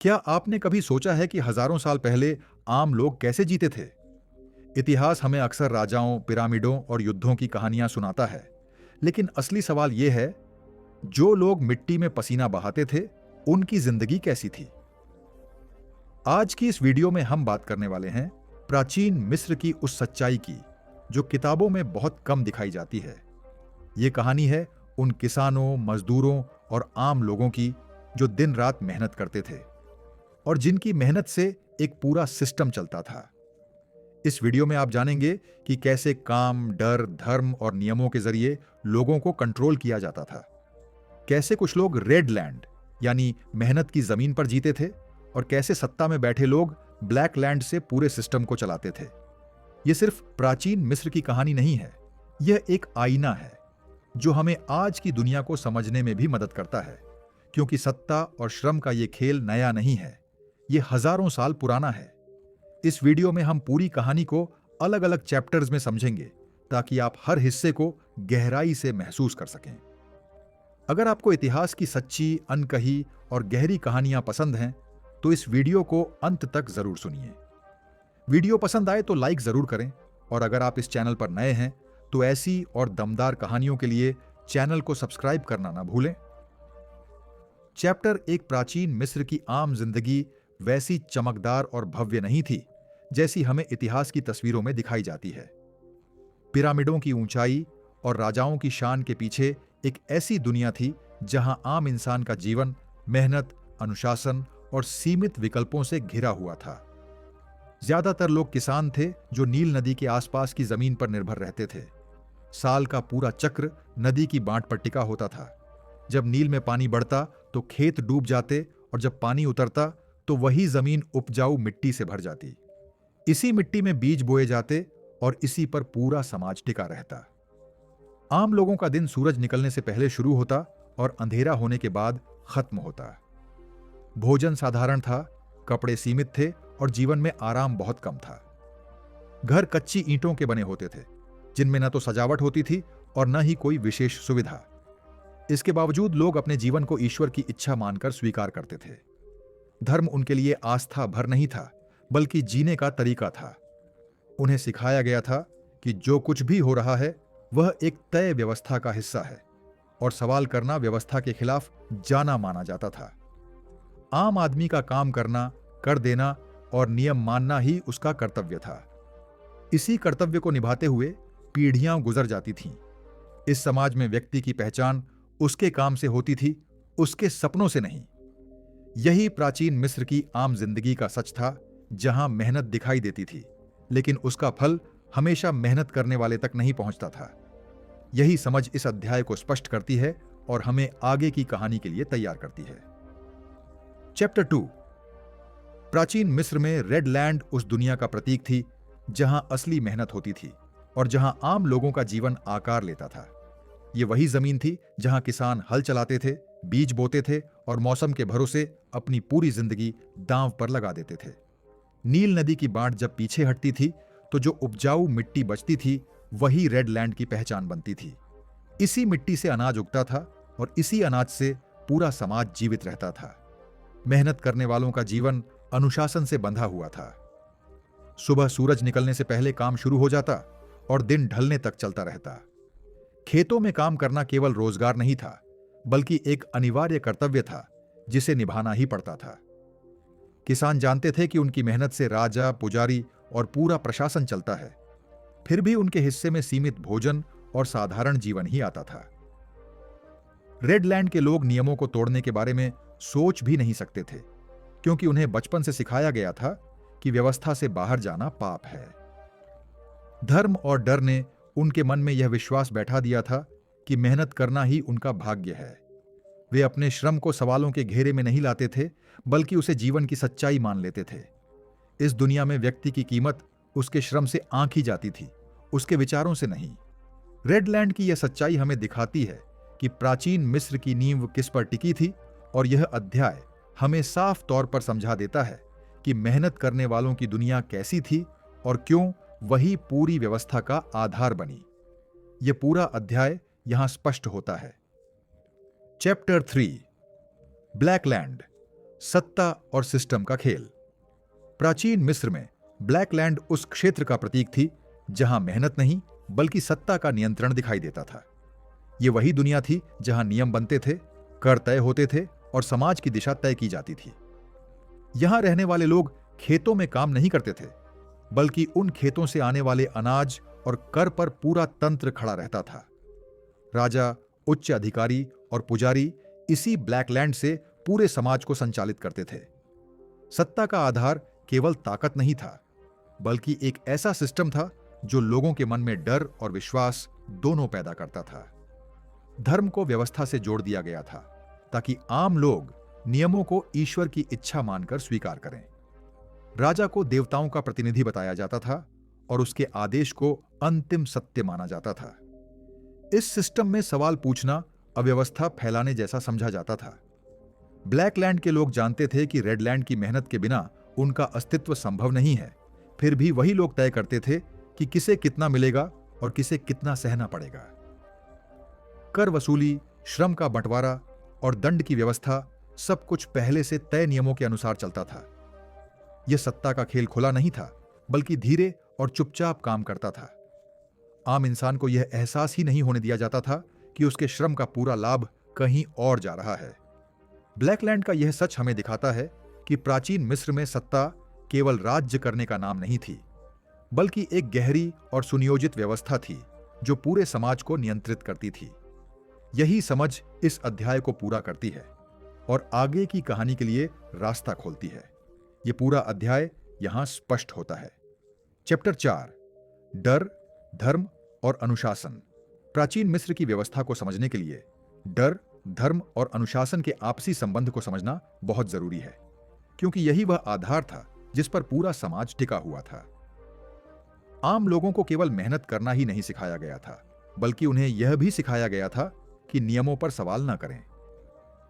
क्या आपने कभी सोचा है कि हजारों साल पहले आम लोग कैसे जीते थे? इतिहास हमें अक्सर राजाओं, पिरामिडों और युद्धों की कहानियां सुनाता है, लेकिन असली सवाल यह है, जो लोग मिट्टी में पसीना बहाते थे, उनकी जिंदगी कैसी थी? आज की इस वीडियो में हम बात करने वाले हैं प्राचीन मिस्र की उस सच्चाई की, जो किताबों में बहुत कम दिखाई जाती है। ये कहानी है उन किसानों, मजदूरों और आम लोगों की, जो दिन रात मेहनत करते थे और जिनकी मेहनत से एक पूरा सिस्टम चलता था। इस वीडियो में आप जानेंगे कि कैसे काम, डर, धर्म और नियमों के जरिए लोगों को कंट्रोल किया जाता था। कैसे कुछ लोग रेड लैंड यानी मेहनत की जमीन पर जीते थे और कैसे सत्ता में बैठे लोग ब्लैक लैंड से पूरे सिस्टम को चलाते थे। यह सिर्फ प्राचीन मिस्र की कहानी नहीं है, यह एक आईना है जो हमें आज की दुनिया को समझने में भी मदद करता है, क्योंकि सत्ता और श्रम का यह खेल नया नहीं है, यह हजारों साल पुराना है। इस वीडियो में हम पूरी कहानी को अलग अलग चैप्टर्स में समझेंगे, ताकि आप हर हिस्से को गहराई से महसूस कर सकें। अगर आपको इतिहास की सच्ची, अनकही और गहरी कहानियां पसंद हैं, तो इस वीडियो को अंत तक जरूर सुनिए। वीडियो पसंद आए तो लाइक जरूर करें, और अगर आप इस चैनल पर नए हैं तो ऐसी और दमदार कहानियों के लिए चैनल को सब्सक्राइब करना ना भूलें। चैप्टर एक, प्राचीन मिस्र की आम जिंदगी वैसी चमकदार और भव्य नहीं थी जैसी हमें इतिहास की तस्वीरों में दिखाई जाती है। पिरामिडों की ऊंचाई और राजाओं की शान के पीछे एक ऐसी दुनिया थी जहां आम इंसान का जीवन मेहनत, अनुशासन और सीमित विकल्पों से घिरा हुआ था। ज्यादातर लोग किसान थे जो नील नदी के आसपास की जमीन पर निर्भर रहते थे। साल का पूरा चक्र नदी की बांट पर टिका होता था। जब नील में पानी बढ़ता तो खेत डूब जाते, और जब पानी उतरता तो वही जमीन उपजाऊ मिट्टी से भर जाती। इसी मिट्टी में बीज बोए जाते और इसी पर पूरा समाज टिका रहता। आम लोगों का दिन सूरज निकलने से पहले शुरू होता और अंधेरा होने के बाद खत्म होता। भोजन साधारण था, कपड़े सीमित थे और जीवन में आराम बहुत कम था। घर कच्ची ईंटों के बने होते थे, जिनमें न तो सजावट होती थी और न ही कोई विशेष सुविधा। इसके बावजूद लोग अपने जीवन को ईश्वर की इच्छा मानकर स्वीकार करते थे। धर्म उनके लिए आस्था भर नहीं था, बल्कि जीने का तरीका था। उन्हें सिखाया गया था कि जो कुछ भी हो रहा है वह एक तय व्यवस्था का हिस्सा है, और सवाल करना व्यवस्था के खिलाफ जाना माना जाता था। आम आदमी का काम करना, कर देना और नियम मानना ही उसका कर्तव्य था। इसी कर्तव्य को निभाते हुए पीढ़ियां गुजर जाती थीं। इस समाज में व्यक्ति की पहचान उसके काम से होती थी, उसके सपनों से नहीं। यही प्राचीन मिस्र की आम जिंदगी का सच था, जहां मेहनत दिखाई देती थी, लेकिन उसका फल हमेशा मेहनत करने वाले तक नहीं पहुंचता था। यही समझ इस अध्याय को स्पष्ट करती है और हमें आगे की कहानी के लिए तैयार करती है। चैप्टर 2, प्राचीन मिस्र में रेड लैंड उस दुनिया का प्रतीक थी जहां असली मेहनत होती थी और जहां आम लोगों का जीवन आकार लेता था। यह वही जमीन थी जहां किसान हल चलाते थे, बीज बोते थे और मौसम के भरोसे अपनी पूरी जिंदगी दांव पर लगा देते थे। नील नदी की बांट जब पीछे हटती थी तो जो उपजाऊ मिट्टी बचती थी वही रेड लैंड की पहचान बनती थी। इसी मिट्टी से अनाज उगता था और इसी अनाज से पूरा समाज जीवित रहता था। मेहनत करने वालों का जीवन अनुशासन से बंधा हुआ था। सुबह सूरज निकलने से पहले काम शुरू हो जाता और दिन ढलने तक चलता रहता। खेतों में काम करना केवल रोजगार नहीं था, बल्कि एक अनिवार्य कर्तव्य था जिसे निभाना ही पड़ता था। किसान जानते थे कि उनकी मेहनत से राजा, पुजारी और पूरा प्रशासन चलता है, फिर भी उनके हिस्से में सीमित भोजन और साधारण जीवन ही आता था। रेड लैंड के लोग नियमों को तोड़ने के बारे में सोच भी नहीं सकते थे, क्योंकि उन्हें बचपन से सिखाया गया था कि व्यवस्था से बाहर जाना पाप है। धर्म और डर ने उनके मन में यह विश्वास बैठा दिया था कि मेहनत करना ही उनका भाग्य है। वे अपने श्रम को सवालों के घेरे में नहीं लाते थे, बल्कि उसे जीवन की सच्चाई मान लेते थे। इस दुनिया में व्यक्ति की कीमत उसके श्रम से आंकी जाती थी, उसके विचारों से नहीं। रेड लैंड की यह सच्चाई हमें दिखाती है कि प्राचीन मिस्र की नींव किस पर टिकी थी, और यह अध्याय हमें साफ तौर पर समझा देता है कि मेहनत करने वालों की दुनिया कैसी थी और क्यों वही पूरी व्यवस्था का आधार बनी। यह पूरा अध्याय यहां स्पष्ट होता है। चैप्टर 3, ब्लैक लैंड, सत्ता और सिस्टम का खेल। प्राचीन मिस्र में ब्लैक लैंड उस क्षेत्र का प्रतीक थी जहां मेहनत नहीं बल्कि सत्ता का नियंत्रण दिखाई देता था। यह वही दुनिया थी जहां नियम बनते थे, कर तय होते थे और समाज की दिशा तय की जाती थी। यहां रहने वाले लोग खेतों में काम नहीं करते थे, बल्कि उन खेतों से आने वाले अनाज और कर पर पूरा तंत्र खड़ा रहता था। राजा, उच्च अधिकारी और पुजारी इसी ब्लैकलैंड से पूरे समाज को संचालित करते थे। सत्ता का आधार केवल ताकत नहीं था, बल्कि एक ऐसा सिस्टम था जो लोगों के मन में डर और विश्वास दोनों पैदा करता था। धर्म को व्यवस्था से जोड़ दिया गया था ताकि आम लोग नियमों को ईश्वर की इच्छा मानकर स्वीकार करें। राजा को देवताओं का प्रतिनिधि बताया जाता था और उसके आदेश को अंतिम सत्य माना जाता था। इस सिस्टम में सवाल पूछना अव्यवस्था फैलाने जैसा समझा जाता था। ब्लैकलैंड के लोग जानते थे कि रेडलैंड की मेहनत के बिना उनका अस्तित्व संभव नहीं है, फिर भी वही लोग तय करते थे कि किसे कितना मिलेगा और किसे कितना सहना पड़ेगा। कर वसूली, श्रम का बंटवारा और दंड की व्यवस्था सब कुछ पहले से तय नियमों के अनुसार चलता था। यह सत्ता का खेल खुला नहीं था, बल्कि धीरे और चुपचाप काम करता था। आम इंसान को यह एहसास ही नहीं होने दिया जाता था कि उसके श्रम का पूरा लाभ कहीं और जा रहा है। ब्लैकलैंड का यह सच हमें दिखाता है कि प्राचीन मिस्र में सत्ता केवल राज्य करने का नाम नहीं थी, बल्कि एक गहरी और सुनियोजित व्यवस्था थी जो पूरे समाज को नियंत्रित करती थी। यही समझ इस अध्याय को पूरा करती है और आगे की कहानी के लिए रास्ता खोलती है। यह पूरा अध्याय यहां स्पष्ट होता है। चैप्टर 4, डर, धर्म और अनुशासन। प्राचीन मिस्र की व्यवस्था को समझने के लिए डर, धर्म और अनुशासन के आपसी संबंध को समझना बहुत जरूरी है, क्योंकि यही वह आधार था जिस पर पूरा समाज टिका हुआ था। आम लोगों को केवल मेहनत करना ही नहीं सिखाया गया था, बल्कि उन्हें यह भी सिखाया गया था कि नियमों पर सवाल न करें।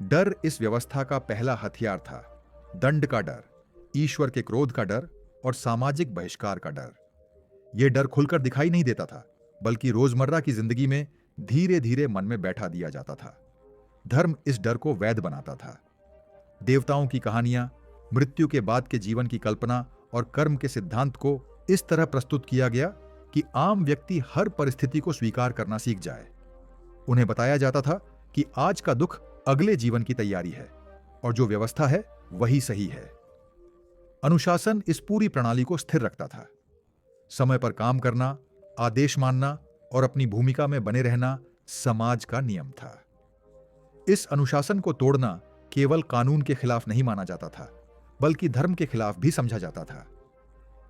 डर इस व्यवस्था का पहला हथियार था। दंड का डर, ईश्वर के क्रोध का डर और सामाजिक बहिष्कार का डर। यह डर खुलकर दिखाई नहीं देता था, बल्कि रोजमर्रा की जिंदगी में धीरे धीरे मन में बैठा दिया जाता था। धर्म इस डर को वैध बनाता था। देवताओं की कहानियां, मृत्यु के बाद के जीवन की कल्पना और कर्म के सिद्धांत को इस तरह प्रस्तुत किया गया कि आम व्यक्ति हर परिस्थिति को स्वीकार करना सीख जाए। उन्हें बताया जाता था कि आज का दुख अगले जीवन की तैयारी है और जो व्यवस्था है वही सही है। अनुशासन इस पूरी प्रणाली को स्थिर रखता था। समय पर काम करना, आदेश मानना और अपनी भूमिका में बने रहना समाज का नियम था। इस अनुशासन को तोड़ना केवल कानून के खिलाफ नहीं माना जाता था, बल्कि धर्म के खिलाफ भी समझा जाता था।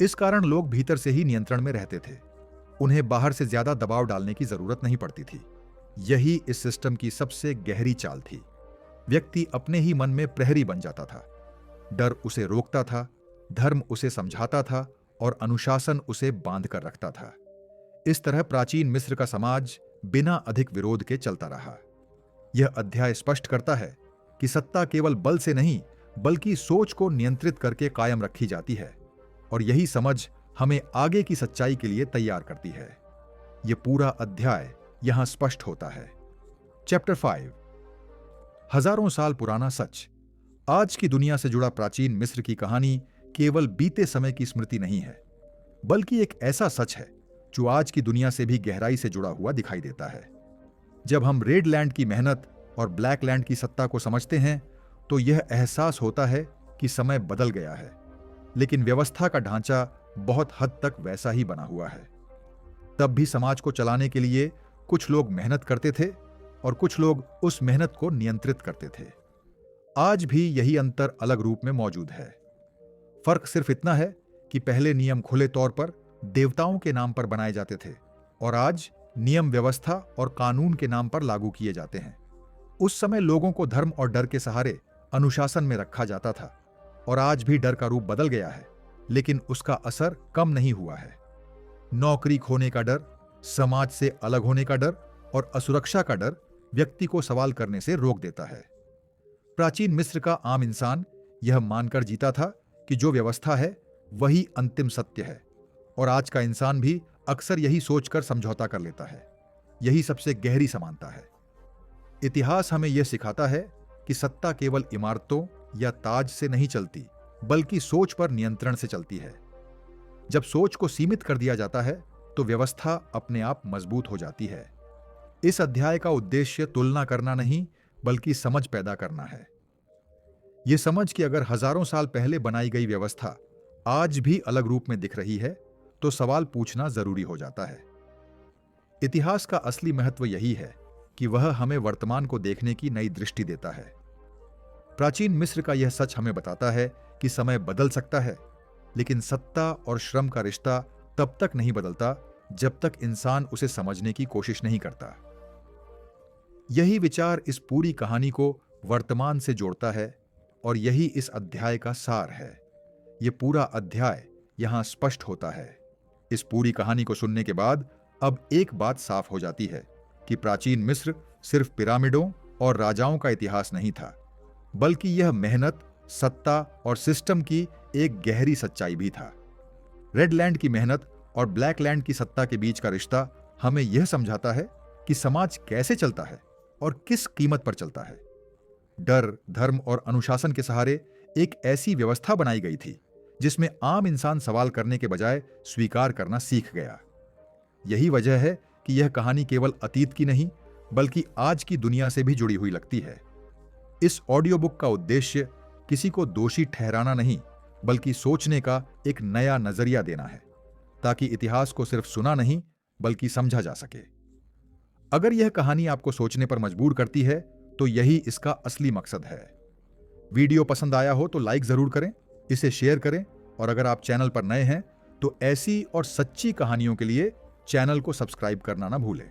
इस कारण लोग भीतर से ही नियंत्रण में रहते थे। उन्हें बाहर से ज्यादा दबाव डालने की जरूरत नहीं पड़ती थी। यही इस सिस्टम की सबसे गहरी चाल थी। व्यक्ति अपने ही मन में प्रहरी बन जाता था। डर उसे रोकता था, धर्म उसे समझाता था और अनुशासन उसे बांध कर रखता था। इस तरह प्राचीन मिस्र का समाज बिना अधिक विरोध के चलता रहा। यह अध्याय स्पष्ट करता है कि सत्ता केवल बल से नहीं, बल्कि सोच को नियंत्रित करके कायम रखी जाती है, और यही समझ हमें आगे की सच्चाई के लिए तैयार करती है। यह पूरा अध्याय यहां स्पष्ट होता है। चैप्टर 5, हजारों साल पुराना सच। आज की दुनिया से जुड़ा प्राचीन मिस्र की कहानी केवल बीते समय की स्मृति नहीं है, बल्कि एक ऐसा सच है जो आज की दुनिया से भी गहराई से जुड़ा हुआ दिखाई देता है। जब हम रेड लैंड की मेहनत और ब्लैक लैंड की सत्ता को समझते हैं, तो यह एहसास होता है कि समय बदल गया है, लेकिन व्यवस्था का ढांचा बहुत हद तक वैसा ही बना हुआ है। तब भी समाज को चलाने के लिए कुछ लोग मेहनत करते थे और कुछ लोग उस मेहनत को नियंत्रित करते थे। आज भी यही अंतर अलग रूप में मौजूद है। फर्क सिर्फ इतना है कि पहले नियम खुले तौर पर देवताओं के नाम पर बनाए जाते थे और आज नियम व्यवस्था और कानून के नाम पर लागू किए जाते हैं। उस समय लोगों को धर्म और डर के सहारे अनुशासन में रखा जाता था, और आज भी डर का रूप बदल गया है, लेकिन उसका असर कम नहीं हुआ है। नौकरी खोने का डर, समाज से अलग होने का डर और असुरक्षा का डर व्यक्ति को सवाल करने से रोक देता है। प्राचीन मिस्र का आम इंसान यह मानकर जीता था कि जो व्यवस्था है वही अंतिम सत्य है, और आज का इंसान भी अक्सर यही सोचकर समझौता कर लेता है। यही सबसे गहरी समानता है। इतिहास हमें यह सिखाता है कि सत्ता केवल इमारतों, या ताज से नहीं चलती, बल्कि सोच पर नियंत्रण से चलती है। जब सोच को सीमित कर दिया जाता है तो व्यवस्था अपने आप मजबूत हो जाती है। इस अध्याय का उद्देश्य तुलना करना नहीं, बल्कि समझ पैदा करना है। यह समझ कि अगर हजारों साल पहले बनाई गई व्यवस्था आज भी अलग रूप में दिख रही है, तो सवाल पूछना जरूरी हो जाता है। इतिहास का असली महत्व यही है कि वह हमें वर्तमान को देखने की नई दृष्टि देता है। प्राचीन मिस्र का यह सच हमें बताता है कि समय बदल सकता है, लेकिन सत्ता और श्रम का रिश्ता तब तक नहीं बदलता जब तक इंसान उसे समझने की कोशिश नहीं करता। यही विचार इस पूरी कहानी को वर्तमान से जोड़ता है और यही इस अध्याय का सार है। यह पूरा अध्याय यहां स्पष्ट होता है। इस पूरी कहानी को सुनने के बाद अब एक बात साफ हो जाती है कि प्राचीन मिस्र सिर्फ पिरामिडों और राजाओं का इतिहास नहीं था, बल्कि यह मेहनत, सत्ता और सिस्टम की एक गहरी सच्चाई भी था। रेड लैंड की मेहनत और ब्लैक लैंड की सत्ता के बीच का रिश्ता हमें यह समझाता है कि समाज कैसे चलता है और किस कीमत पर चलता है। डर, धर्म और अनुशासन के सहारे एक ऐसी व्यवस्था बनाई गई थी जिसमें आम इंसान सवाल करने के बजाय स्वीकार करना सीख गया। यही वजह है कि यह कहानी केवल अतीत की नहीं, बल्कि आज की दुनिया से भी जुड़ी हुई लगती है। इस ऑडियो बुक का उद्देश्य किसी को दोषी ठहराना नहीं, बल्कि सोचने का एक नया नजरिया देना है, ताकि इतिहास को सिर्फ सुना नहीं, बल्कि समझा जा सके। अगर यह कहानी आपको सोचने पर मजबूर करती है, तो यही इसका असली मकसद है। वीडियो पसंद आया हो तो लाइक जरूर करें, इसे शेयर करें, और अगर आप चैनल पर नए हैं तो ऐसी और सच्ची कहानियों के लिए चैनल को सब्सक्राइब करना ना भूलें।